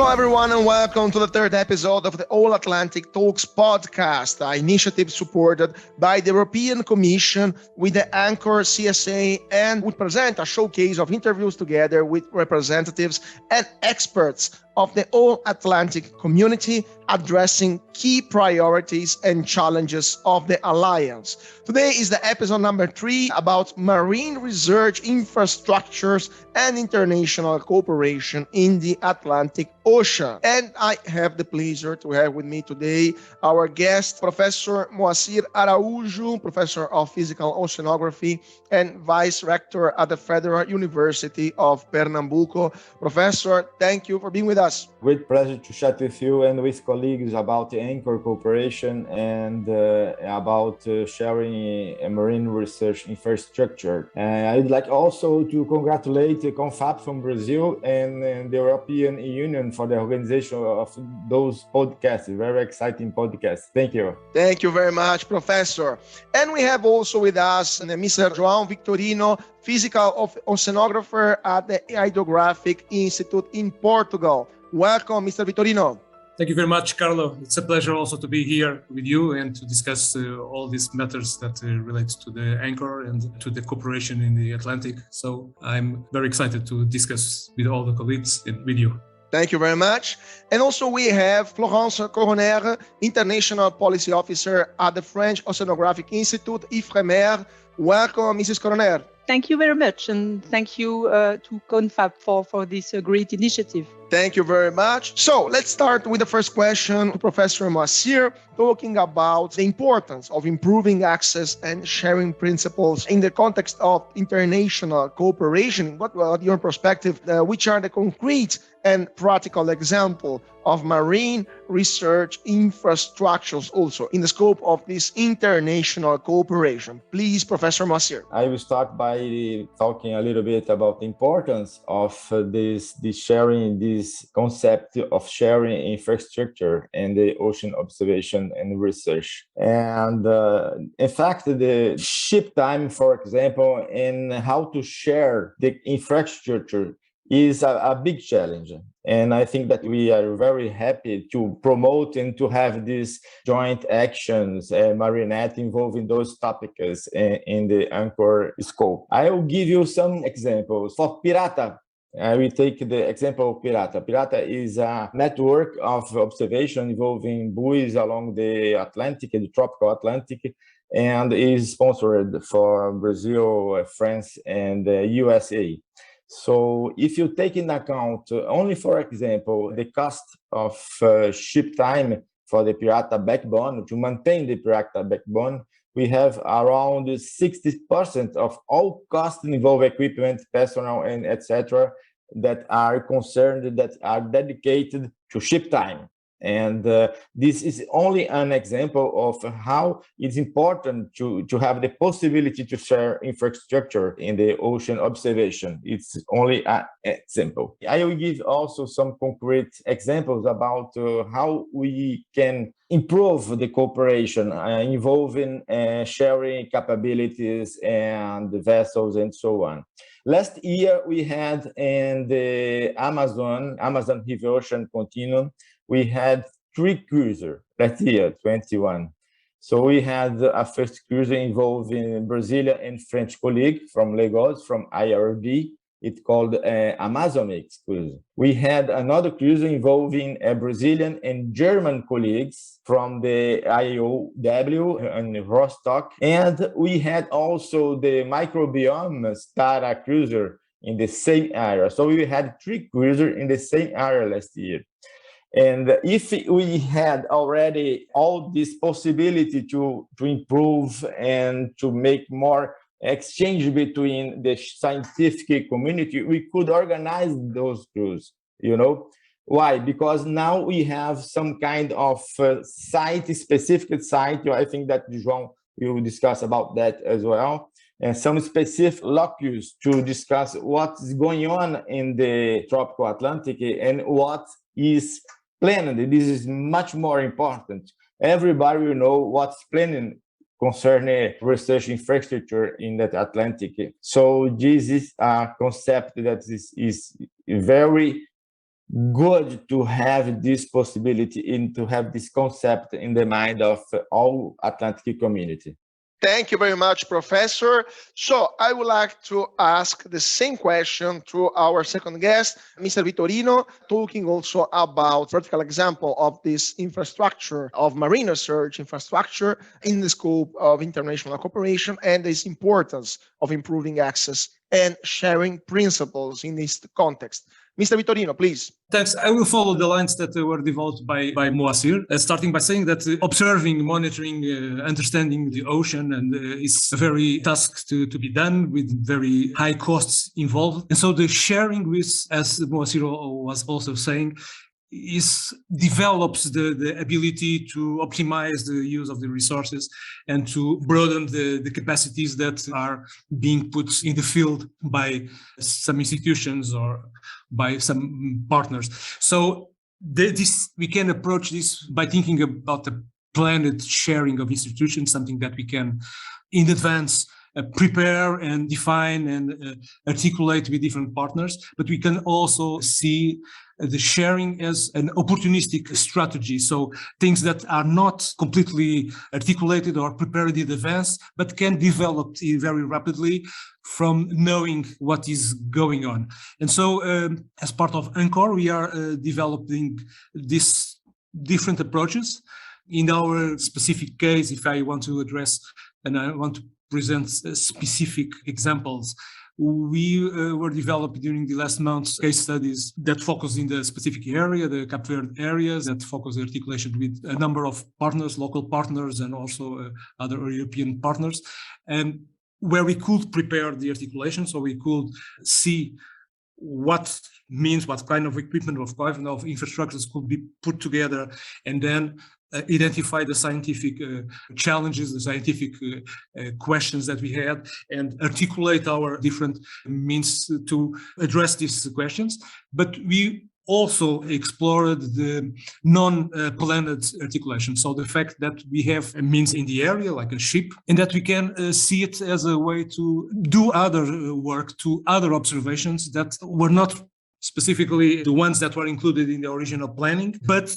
everyone, and welcome to the third episode of the All Atlantic Talks podcast, an initiative supported by the European Commission with the Anchor CSA, and we present a showcase of interviews together with representatives and experts of the All Atlantic community addressing key priorities and challenges of the Alliance. Today is the episode number 3 about marine research infrastructures and international cooperation in the Atlantic Ocean. And I have the pleasure to have with me today our guest, Professor Moacir Araújo, Professor of Physical Oceanography and Vice Rector at the Federal University of Pernambuco. Professor, thank you for being with us. Great pleasure to chat with you and with colleagues about the Anchor cooperation and about sharing marine research infrastructure. I'd like also to congratulate CONFAP from Brazil and the European Union for the organization of those podcasts, very exciting podcasts. Thank you. Thank you very much, Professor. And we have also with us Mr. João Victorino, Physical Oceanographer at the Hydrographic Institute in Portugal. Welcome, Mr. Victorino. Thank you very much, Carlo. It's a pleasure also to be here with you and to discuss all these matters that relate to the Anchor and to the cooperation in the Atlantic. So I'm very excited to discuss with all the colleagues and with you. Thank you very much. And also we have Florence Coroner, International Policy Officer at the French Oceanographic Institute, IFREMER. Welcome, Mrs. Coroner. Thank you very much, and thank you to CONFAP for this great initiative. Thank you very much. So let's start with the first question to Professor Moacir, talking about the importance of improving access and sharing principles in the context of international cooperation. What your perspective, which are the concrete and practical example of marine research infrastructures also in the scope of this international cooperation? Please, Professor Moacir. I will start by talking a little bit about the importance of this sharing, this concept of sharing infrastructure and the ocean observation and research. And in fact, the ship time, for example, and how to share the infrastructure is a big challenge. And I think that we are very happy to promote and to have these joint actions, Marinette involving those topics in the Anchor scope. I will give you some examples. For Pirata, I will take the example of Pirata. Pirata is a network of observation involving buoys along the Atlantic, the tropical Atlantic, and is sponsored for Brazil, France, and the USA. So if you take in account only, for example, the cost of ship time for the Pirata backbone, to maintain the Pirata backbone, we have around 60% of all costs involved equipment, personnel, and etc. that are concerned, that are dedicated to ship time. And this is only an example of how it's important to have the possibility to share infrastructure in the ocean observation. It's only an example. I will give also some concrete examples about how we can improve the cooperation involving sharing capabilities and vessels and so on. Last year, we had in the Amazon River Ocean Continuum, we had 3 cruisers last year, 21. So we had a first cruiser involving Brazilian and French colleague from Lagos, from IRB. It's called Amazonix cruiser. We had another cruiser involving Brazilian and German colleagues from the IOW and Rostock. And we had also the Microbiome Stara cruiser in the same area. So we had 3 cruisers in the same area last year. And if we had already all this possibility to improve and to make more exchange between the scientific community, we could organize those cruises, you know. Why? Because now we have some kind of specific site. I think that João will discuss about that as well. And some specific locus to discuss what's going on in the tropical Atlantic and what is planned. This is much more important. Everybody will know what's planned concerning research infrastructure in that Atlantic. So this is a concept that is very good to have this possibility and to have this concept in the mind of all Atlantic community. Thank you very much, Professor. So I would like to ask the same question to our second guest, Mr. Vitorino, talking also about practical example of this infrastructure of marine research infrastructure in the scope of international cooperation and its importance of improving access and sharing principles in this context. Mr. Vitorino, please. Thanks. I will follow the lines that were developed by Moacir, starting by saying that observing, monitoring, understanding the ocean and is a very task to be done with very high costs involved. And so the sharing with, as Moacir was also saying, develops the ability to optimize the use of the resources and to broaden the capacities that are being put in the field by some institutions or by some partners. So we can approach this by thinking about the planned sharing of institutions, something that we can in advance prepare and define and articulate with different partners, but we can also see the sharing as an opportunistic strategy. So things that are not completely articulated or prepared in advance, but can develop very rapidly from knowing what is going on. And so as part of Anchor, we are developing these different approaches. In our specific case, if I want to address and I want to present specific examples, we were developing during the last months case studies that focus in the specific area, the Cape Verde areas, that focus the articulation with a number of partners, local partners, and also other European partners, and where we could prepare the articulation, so we could see what kind of equipment, what kind of infrastructures could be put together, and then identify the scientific challenges, the scientific questions that we had, and articulate our different means to address these questions. But we also explored the non-planned articulation. So the fact that we have a means in the area, like a ship, and that we can see it as a way to do other work, to other observations that were not specifically the ones that were included in the original planning, but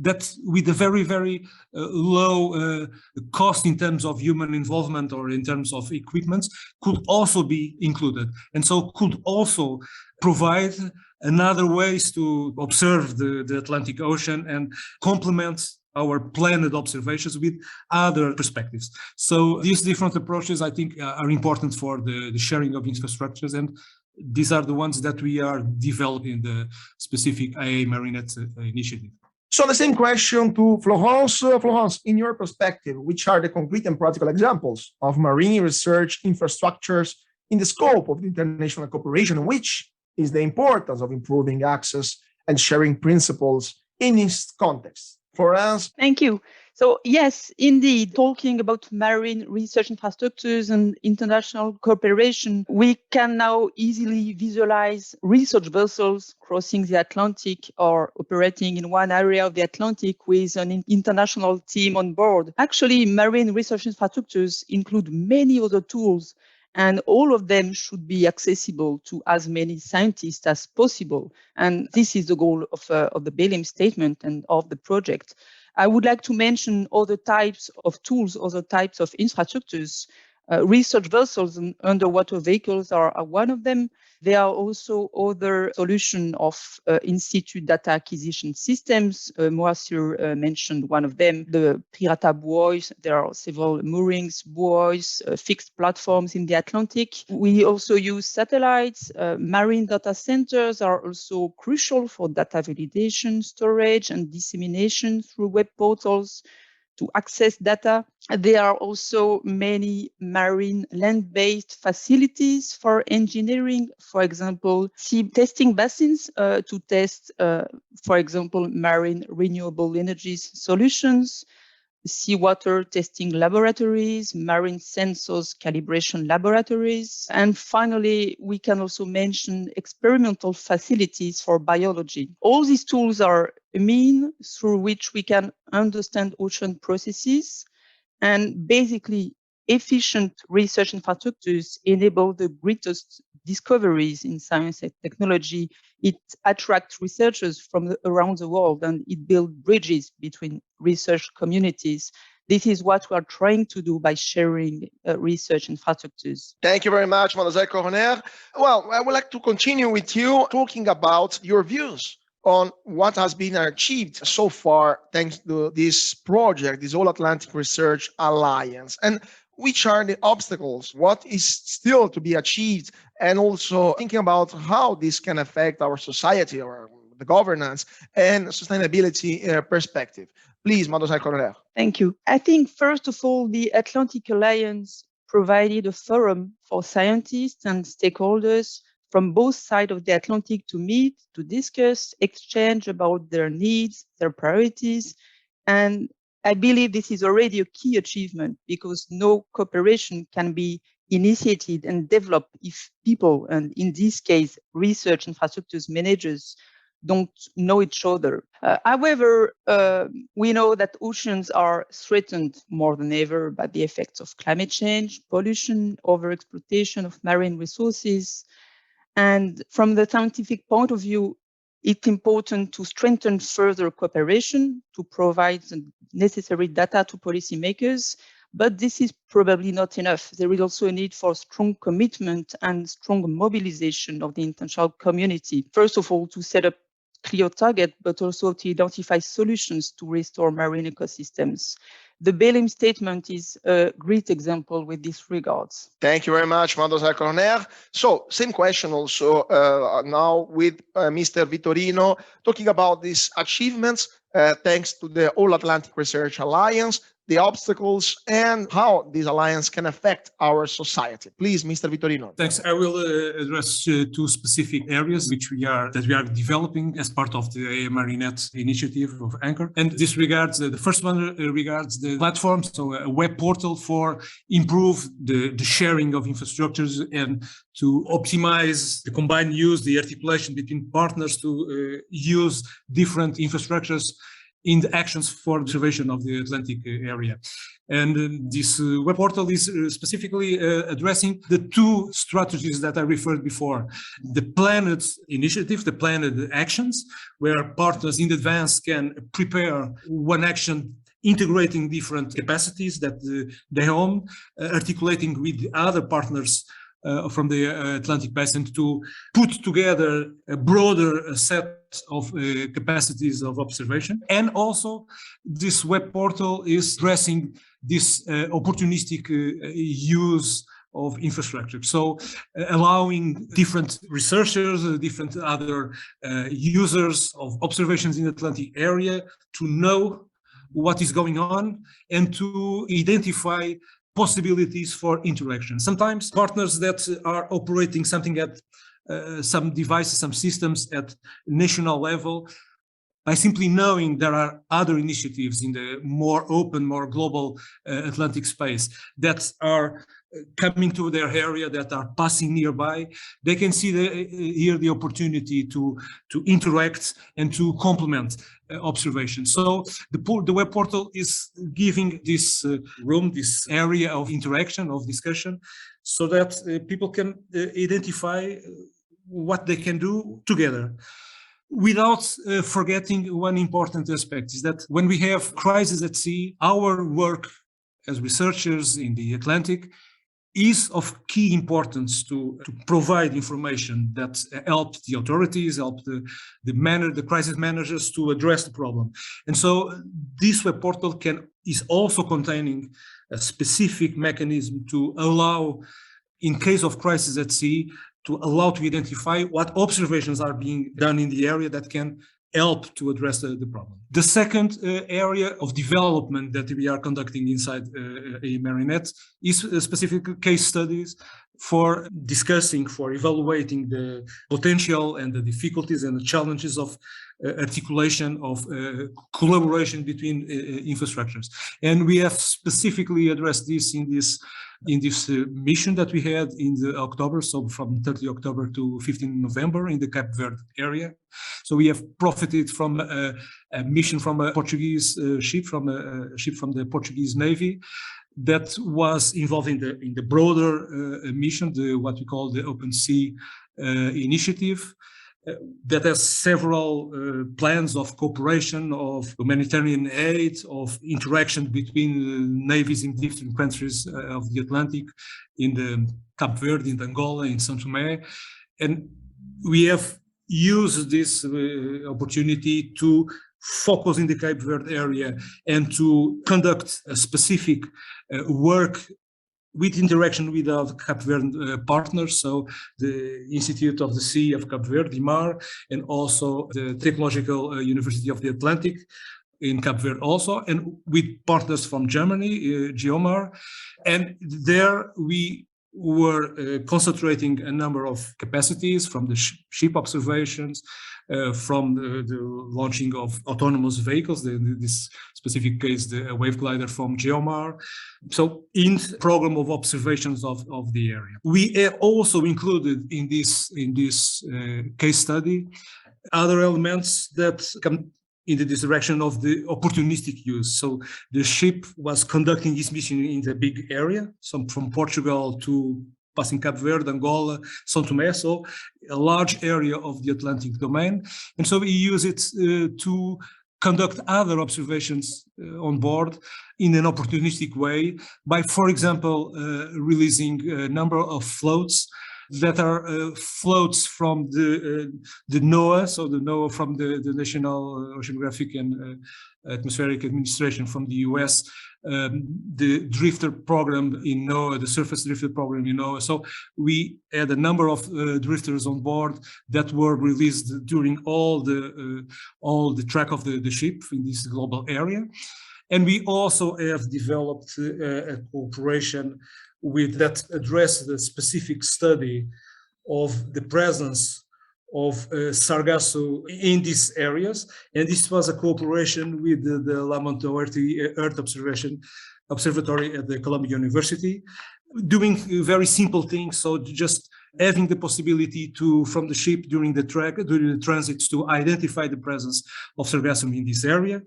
that with a very, very low cost in terms of human involvement or in terms of equipment could also be included. And so could also provide another ways to observe the Atlantic Ocean and complement our planned observations with other perspectives. So these different approaches, I think, are important for the sharing of infrastructures, and these are the ones that we are developing the specific IA Marinet initiative. So the same question to Florence. Florence, in your perspective, which are the concrete and practical examples of marine research infrastructures in the scope of international cooperation, which is the importance of improving access and sharing principles in this context? Florence? Thank you. So yes, indeed, talking about marine research infrastructures and international cooperation, we can now easily visualize research vessels crossing the Atlantic or operating in one area of the Atlantic with an international team on board. Actually, marine research infrastructures include many other tools, and all of them should be accessible to as many scientists as possible. And this is the goal of the BELIM statement and of the project. I would like to mention other types of tools, other types of infrastructures. Research vessels and underwater vehicles are one of them. There are also other solutions of in situ data acquisition systems. Moacir mentioned one of them, the Pirata buoys. There are several moorings, buoys, fixed platforms in the Atlantic. We also use satellites. Marine data centers are also crucial for data validation, storage, and dissemination through web portals to access data. There are also many marine land-based facilities for engineering, for example, sea testing basins to test, for example, marine renewable energies solutions, seawater testing laboratories, marine sensors calibration laboratories. And finally, we can also mention experimental facilities for biology. All these tools are a mean through which we can understand ocean processes, and basically efficient research infrastructures enable the greatest discoveries in science and technology, it attracts researchers from around the world, and it builds bridges between research communities. This is what we are trying to do by sharing research infrastructures. Thank you very much, Mademoiselle Coroner. Well, I would like to continue with you talking about your views on what has been achieved so far thanks to this project, this All Atlantic Research Alliance, and which are the obstacles, what is still to be achieved, and also thinking about how this can affect our society or the governance and sustainability perspective. Please, Mademoiselle Coroner. Thank you. I think, first of all, the Atlantic Alliance provided a forum for scientists and stakeholders from both sides of the Atlantic to meet, to discuss, exchange about their needs, their priorities. And I believe this is already a key achievement, because no cooperation can be initiated and developed if people, and in this case, research infrastructures managers, don't know each other. However, we know that oceans are threatened more than ever by the effects of climate change, pollution, overexploitation of marine resources. And from the scientific point of view, it's important to strengthen further cooperation to provide the necessary data to policymakers. But this is probably not enough. There is also a need for strong commitment and strong mobilization of the international community. First of all, to set up clear target, but also to identify solutions to restore marine ecosystems. The Belém statement is a great example with this regards. Thank you very much, Mademoiselle Coroner. So, same question also now with Mr. Vitorino, talking about these achievements thanks to the All Atlantic Research Alliance, the obstacles, and how this alliance can affect our society. Please, Mr. Vitorino. Thanks. I will address two specific areas that we are developing as part of the Marinet initiative of Anchor. And this regards the first one regards the platform, so a web portal for improve the sharing of infrastructures and to optimize the combined use, the articulation between partners to use different infrastructures in the actions for observation of the Atlantic area. And this web portal is specifically addressing the two strategies that I referred before. The planned initiative, the planned actions, where partners in advance can prepare one action integrating different capacities that they own, articulating with the other partners from the Atlantic Basin to put together a broader set of capacities of observation. And also this web portal is addressing this opportunistic use of infrastructure. So allowing different researchers, different other users of observations in the Atlantic area to know what is going on and to identify possibilities for interaction. Sometimes partners that are operating something at some devices, some systems at national level, by simply knowing there are other initiatives in the more open, more global Atlantic space that are coming to their area, that are passing nearby, they can see here the opportunity to interact and to complement observation. So the web portal is giving this room, this area of interaction, of discussion, so that people can identify what they can do together. Without forgetting one important aspect is that when we have crises at sea, our work as researchers in the Atlantic is of key importance to provide information that help the authorities, help the crisis managers to address the problem. And so this web portal is also containing a specific mechanism to allow, in case of crisis at sea, to allow to identify what observations are being done in the area that can help to address the problem. The second area of development that we are conducting inside Marinet is specific case studies for discussing, for evaluating the potential and the difficulties and the challenges of articulation of collaboration between infrastructures. And we have specifically addressed this in this mission that we had in the October, so from 30 October to 15 November in the Cape Verde area. So we have profited from a mission from a Portuguese ship, from the Portuguese Navy, that was involved in the broader mission, what we call the Open Sea Initiative, that has several plans of cooperation, of humanitarian aid, of interaction between navies in different countries of the Atlantic, in the Cape Verde, in Angola, in São Tomé. And we have used this opportunity to focus in the Cape Verde area and to conduct a specific work with interaction with our Cape Verde partners, so the Institute of the Sea of Cape Verde, IMAR, and also the Technological University of the Atlantic in Cape Verde also, and with partners from Germany, GeoMar. And there we were concentrating a number of capacities from the ship observations, from the launching of autonomous vehicles, this specific case, the wave glider from GeoMar. So in the program of observations of the area. We also included in this case study other elements that come in the direction of the opportunistic use. So the ship was conducting this mission in the big area, so from Portugal to passing Cape Verde, Angola, São Tomé, so a large area of the Atlantic domain. And so we use it to conduct other observations on board in an opportunistic way by, for example, releasing a number of floats that are floats from the NOAA, so the NOAA from the National Oceanographic and Atmospheric Administration from the US, the drifter program in NOAA, the surface drifter program in NOAA. So we had a number of drifters on board that were released during all the track of the ship in this global area. And we also have developed a cooperation with that address the specific study of the presence of Sargasso in these areas. And this was a cooperation with the Lamont Doherty Earth Observatory at the Columbia University, doing very simple things. So just having the possibility to, from the ship during the transits, to identify the presence of Sargassum in this area,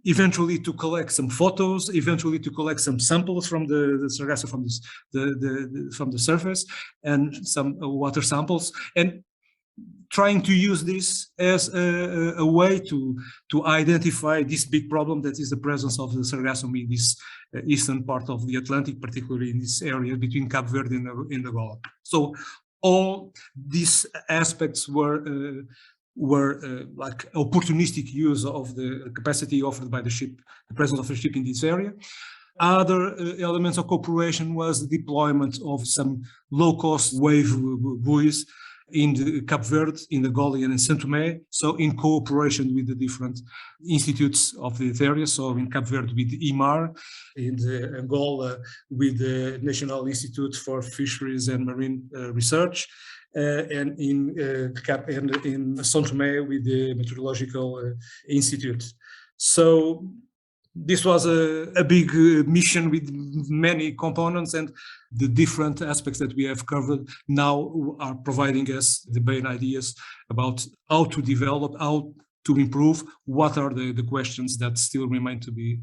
eventually to collect some photos, eventually to collect some samples from the Sargasso from the surface, and some water samples, and trying to use this as a way to identify this big problem that is the presence of the Sargassum in this eastern part of the Atlantic, particularly in this area between Cape Verde and Angola. So all these aspects were like opportunistic use of the capacity offered by the ship, the presence of the ship in this area. Other elements of cooperation was the deployment of some low-cost wave buoys in the Cape Verde, in the Angola, and in São Tomé, so in cooperation with the different institutes of the area. So in Cape Verde with IMAR, in the Angola with the National Institute for Fisheries and Marine Research, and in São Tomé with the Meteorological Institute. So this was a big mission with many components, and the different aspects that we have covered now are providing us the main ideas about how to develop, how to improve, what are the questions that still remain to be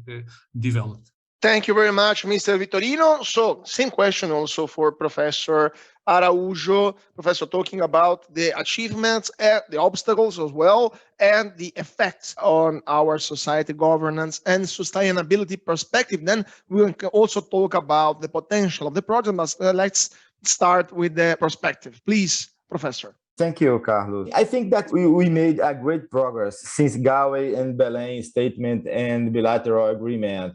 developed. Thank you very much, Mr. Vitorino. So same question also for Professor Araujo. Professor, talking about the achievements, the obstacles as well, and the effects on our society governance and sustainability perspective. Then we can also talk about the potential of the project. But let's start with the perspective. Please, Professor. Thank you, Carlos. I think that we made a great progress since Galway and Belém statement and bilateral agreement.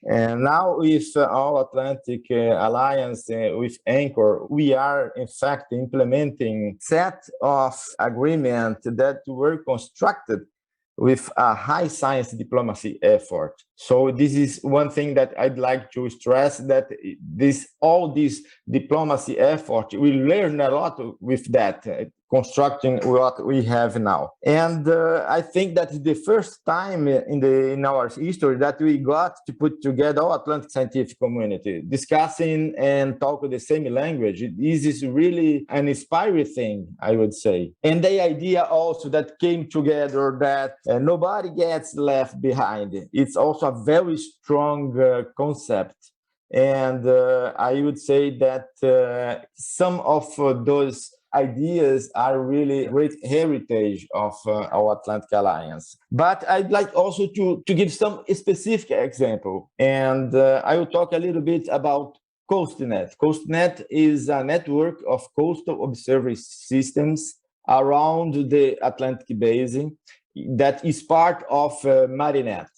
And now with All Atlantic Alliance, with Anchor, we are in fact implementing set of agreements that were constructed with a high science diplomacy effort. So this is one thing that I'd like to stress, that all this diplomacy effort, we learn a lot with that. constructing what we have now. And I think that is the first time in our history that we got to put together our Atlantic scientific community, discussing and talking the same language. This is really an inspiring thing, I would say. And the idea also that came together that nobody gets left behind. It's also a very strong concept. And I would say that some of those ideas are really great heritage of our Atlantic Alliance. But I'd like also to give some specific example. And I will talk a little bit about CoastNet. CoastNet is a network of coastal observatory systems around the Atlantic Basin that is part of Marinet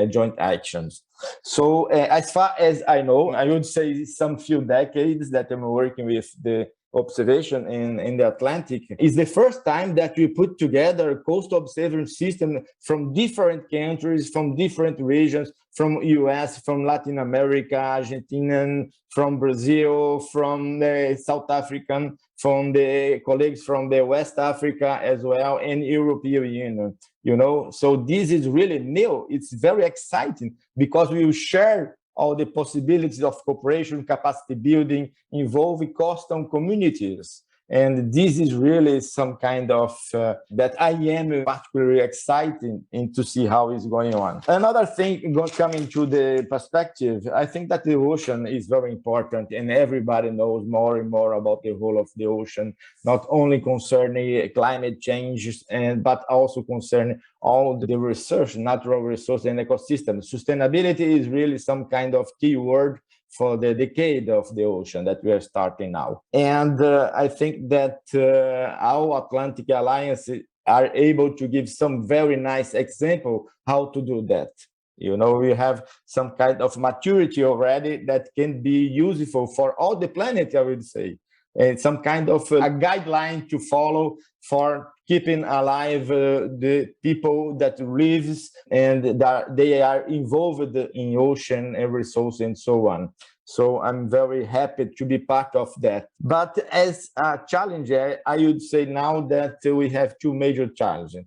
joint actions. So as far as I know, I would say some few decades that I'm working with the observation in the Atlantic. Is the first time that we put together a coastal observation system from different countries, from different regions, from US, from Latin America, Argentina, from Brazil, from the South African, from the colleagues from the West Africa as well, and European Union, you know. So this is really new. It's very exciting because we will share all the possibilities of cooperation, capacity building, involving coastal communities. And this is really some kind of that I am particularly excited in to see how it's going on. Another thing coming to the perspective, I think that the ocean is very important and everybody knows more and more about the role of the ocean, not only concerning climate change, but also concerning all the research, natural resource and ecosystem. Sustainability is really some kind of key word for the decade of the ocean that we are starting now. And I think that our Atlantic Alliance are able to give some very nice example how to do that. You know, we have some kind of maturity already that can be useful for all the planet, I would say. And some kind of a guideline to follow for keeping alive the people that lives and that they are involved in ocean and resource and so on. So I'm very happy to be part of that. But as a challenge, I would say now that we have two major challenges.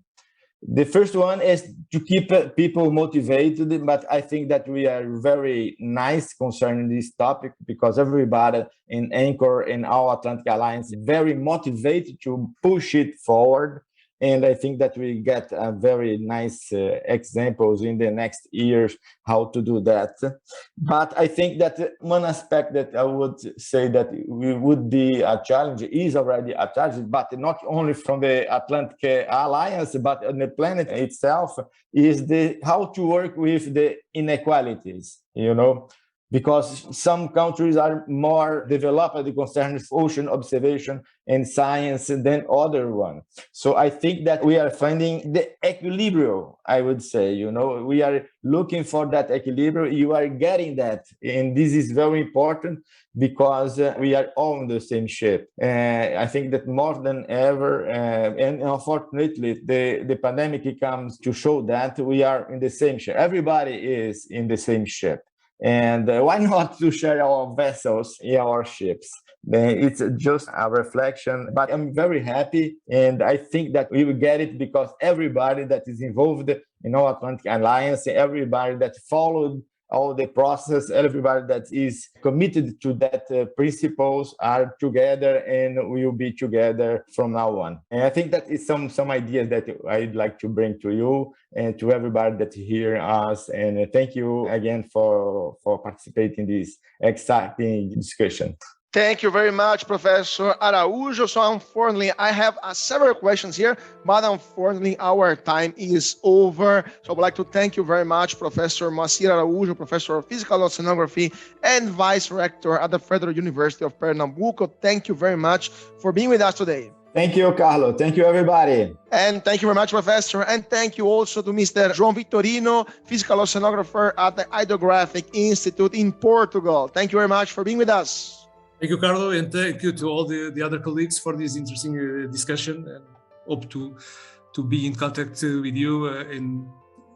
The first one is to keep people motivated, but I think that we are very nice concerning this topic because everybody in Anchor and our Atlantic Alliance is very motivated to push it forward. And I think that we get a very nice examples in the next years how to do that. But I think that one aspect that I would say that we would be a challenge is already a challenge, but not only from the Atlantic Alliance, but on the planet itself, is the how to work with the inequalities, you know. Because some countries are more developed concerning ocean observation and science than other ones. So I think that we are finding the equilibrium, I would say, you know, we are looking for that equilibrium, you are getting that. And this is very important because we are all in the same ship. I think that more than ever, and unfortunately, the pandemic comes to show that we are in the same ship. Everybody is in the same ship. And why not to share our vessels in our ships? It's just a reflection, but I'm very happy. And I think that we will get it because everybody that is involved in our Atlantic Alliance, everybody that followed all the process, everybody that is committed to that principles are together and will be together from now on. And I think that is some ideas that I'd like to bring to you and to everybody that hear us. And thank you again for participating in this exciting discussion. Thank you very much, Professor Araujo. So unfortunately, I have several questions here, but unfortunately, our time is over. So I would like to thank you very much, Professor Moacir Araujo, Professor of Physical Oceanography and Vice Rector at the Federal University of Pernambuco. Thank you very much for being with us today. Thank you, Carlo. Thank you, everybody. And thank you very much, Professor. And thank you also to Mr. João Victorino, Physical Oceanographer at the Hydrographic Institute in Portugal. Thank you very much for being with us. Thank you, Carlo, and thank you to all the other colleagues for this interesting discussion. And hope to be in contact with you in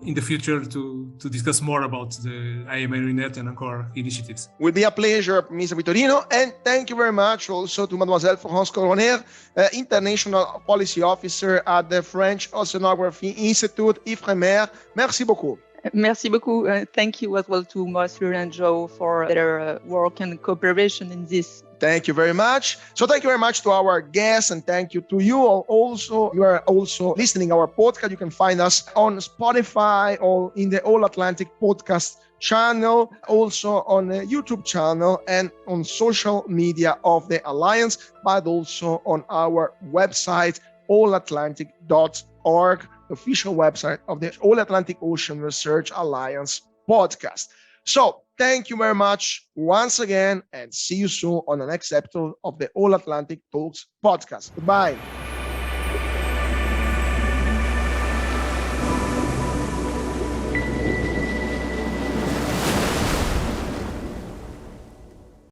in the future to discuss more about the IMariNet and Anchor initiatives. Will be a pleasure, Mr. Vitorino, and thank you very much also to Mademoiselle Florence Coroner, International Policy Officer at the French Oceanography Institute, IFREMER. Merci beaucoup. Merci beaucoup. Thank you as well to Monsieur and Joe for their work and cooperation in this. Thank you very much. So thank you very much to our guests, and thank you to you all also. You are also listening our podcast. You can find us on Spotify or in the All Atlantic Podcast channel, also on the YouTube channel and on social media of the Alliance, but also on our website, allatlantic.org, the official website of the All Atlantic Ocean Research Alliance podcast. So thank you very much once again, and see you soon on the next episode of the All Atlantic Talks podcast. Goodbye.